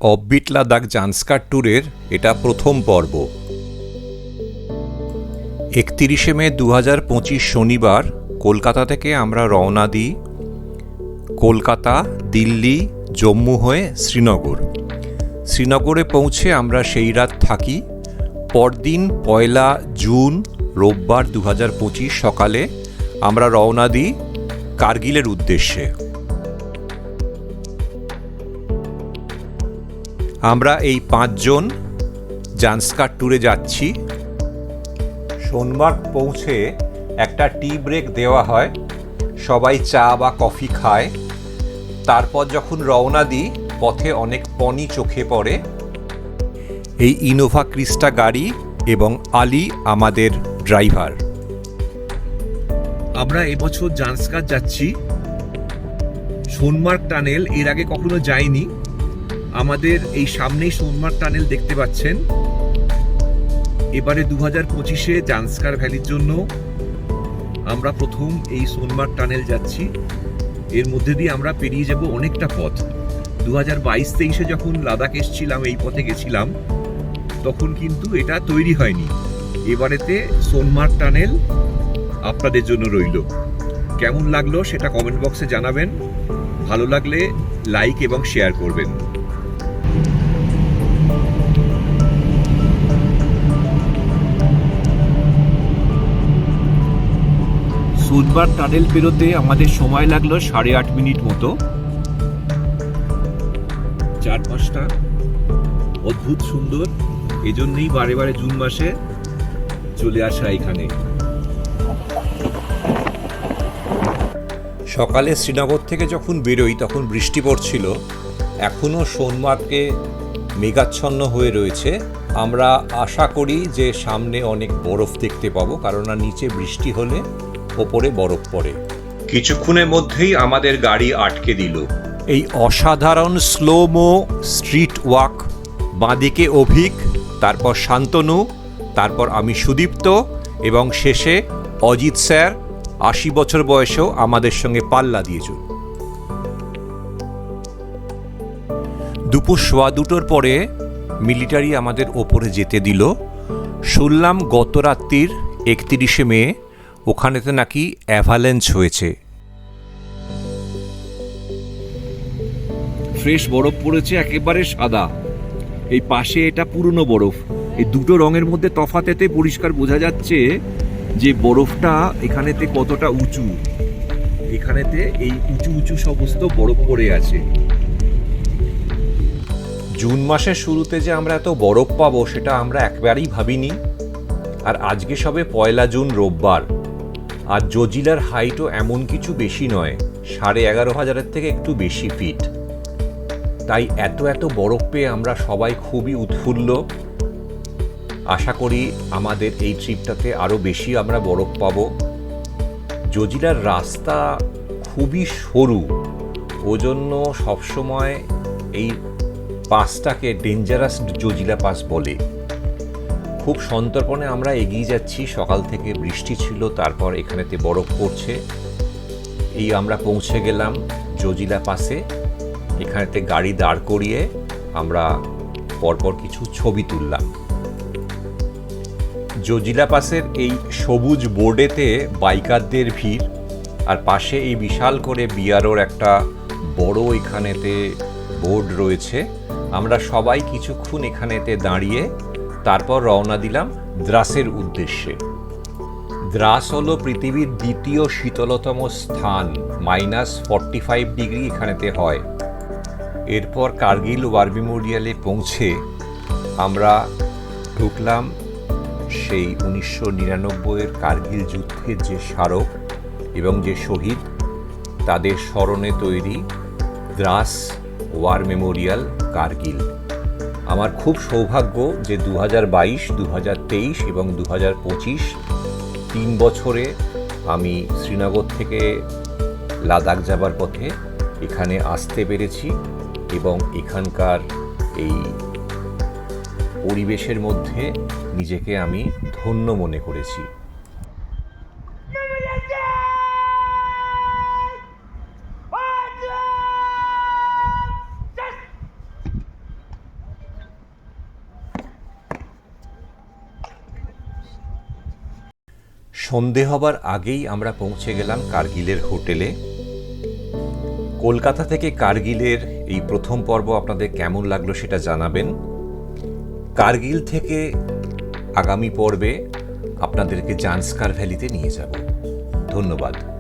Offbeat Ladakh Zanskar ট্যুরের এটা প্রথম পর্ব। 31শে মে 2025 শনিবার কলকাতা থেকে আমরা রওনা দিই কলকাতা, দিল্লি, জম্মু হয়ে শ্রীনগর। শ্রীনগরে পৌঁছে আমরা সেই রাত থাকি। পরদিন 1 জুন রোববার 2025 সকালে আমরা রওনা দিই কার্গিলের উদ্দেশ্যে। আমরা এই 5 জন জান্সকার ট্যুরে যাচ্ছি। সোনমার্গ পৌঁছে একটা টি ব্রেক দেওয়া হয়, সবাই চা বা কফি খায়। তারপর যখন রওনা দিই পথে অনেক পনি চোখে পড়ে। এই ইনোভা ক্রিস্টা গাড়ি এবং আলী আমাদের ড্রাইভার। আমরা এবছর জান্সকার যাচ্ছি। সোনমার্গ টানেল এর আগে কখনো যাইনি। আমাদের এই সামনেই সোনমার্গ টানেল দেখতে পাচ্ছেন। এবারে 2025-এ জান্সকার ভ্যালির জন্য আমরা প্রথম এই সোনমার্গ টানেল যাচ্ছি। এর মধ্যে দিয়ে আমরা পেরিয়ে যাব অনেকটা পথ। 2022-23-এ যখন লাদাখ এসেছিলাম, এই পথে গেছিলাম, তখন কিন্তু এটা তৈরি হয়নি। এবারেতে সোনমার্গ টানেল আপনাদের জন্য রইল। কেমন লাগলো সেটা কমেন্ট বক্সে জানাবেন। ভালো লাগলে লাইক এবং শেয়ার করবেন। সোনমার্গ টানেল পেরোতে আমাদের সময় লাগলো 8.5 মিনিট মতো। চারপাশটা অদ্ভুত সুন্দর, এজন্যই বারে বারে জুন মাসে চলে আসা এখানে। সকালে শ্রীনগর থেকে যখন বেরোই তখন বৃষ্টি পড়ছিল। এখনও সোনমার্গে মেঘাচ্ছন্ন হয়ে রয়েছে। আমরা আশা করি যে সামনে অনেক বরফ দেখতে পাবো, কারণ নিচে বৃষ্টি হলে ওপরে বরফ পড়ে। কিছুক্ষণের মধ্যেই আমাদের গাড়ি আটকে দিল। এই অসাধারণ স্লোমো স্ট্রিট ওয়াক। বাঁদিকে অভিক, তারপর শান্তনু, তারপর আমি সুদীপ্ত এবং শেষে অজিত স্যার 80 বছর বয়সেও আমাদের সঙ্গে পাল্লা দিয়েছ। দুপুর 1:15 পরে মিলিটারি আমাদের ওপরে যেতে দিল। শুনলাম গত রাত্রির 31শে মে ওখানেতে নাকি অ্যাভালেন্স হয়েছে। ফ্রেশ বরফ পড়েছে, একেবারে সাদা। এই পাশে এটা পুরনো বরফ। এই দুটো রঙের মধ্যে তফাতেতে পরিষ্কার বোঝা যাচ্ছে যে বরফটা এখানেতে কতটা উঁচু। এখানেতে এই উঁচু উঁচু সমস্ত বরফ পড়ে আছে। জুন মাসের শুরুতে যে আমরা এত বরফ পাবো সেটা আমরা একবারেই ভাবিনি। আর আজকে সবে 1 জুন রোববার। আর জজিলার হাইটও এমন কিছু বেশি নয়, 11,500 থেকে একটু বেশি ফিট। তাই এত এত বরফ পেয়ে আমরা সবাই খুবই উৎফুল্ল। আশা করি আমাদের এই ট্রিপটাতে আরও বেশি আমরা বরফ পাবো। জজিলার রাস্তা খুবই সরু, ওজন্য সবসময় এই পাসটাকে ডেঞ্জারাস জজিলা পাস বলে। খুব সন্তর্পণে আমরা এগিয়ে যাচ্ছি। সকাল থেকে বৃষ্টি ছিল, তারপর এখানেতে বরফ পড়ছে। এই আমরা পৌঁছে গেলাম জজিলা পাসে। এখানেতে গাড়ি দাঁড় করিয়ে আমরা পরপর কিছু ছবি তুললাম। জজিলা পাসের এই সবুজ বোর্ডেতে বাইকারদের ভিড়, আর পাশে এই বিশাল করে বিআরওর একটা বড় এখানেতে বোর্ড রয়েছে। আমরা সবাই কিছুক্ষণ এখানেতে দাঁড়িয়ে তারপর রওনা দিলাম দ্রাসের উদ্দেশ্যে। দ্রাস হলো পৃথিবীর দ্বিতীয় শীতলতম স্থান, -45 ডিগ্রি এখানেতে হয়। এরপর কার্গিল ওয়ার মেমোরিয়ালে পৌঁছে আমরা ঢুকলাম সেই 1999-এর কার্গিল যুদ্ধের যে স্মারক এবং যে শহীদ, তাদের স্মরণে তৈরি দ্রাস ওয়ার মেমোরিয়াল কার্গিল। আমার খুব সৌভাগ্য যে 2022, 2023 এবং 2025 3 বছরে আমি শ্রীনগর থেকে লাদাখ যাবার পথে এখানে আসতে পেরেছি এবং এখানকার এই পরিবেশের মধ্যে নিজেকে আমি ধন্য মনে করেছি। সন্ধে হবার আগেই আমরা পৌঁছে গেলাম কার্গিলের হোটেলে। কলকাতা থেকে কার্গিলের এই প্রথম পর্ব আপনাদের কেমন লাগলো সেটা জানাবেন। কার্গিল থেকে আগামী পর্বে আপনাদেরকে জান্সকার ভ্যালিতে নিয়ে যাব। ধন্যবাদ।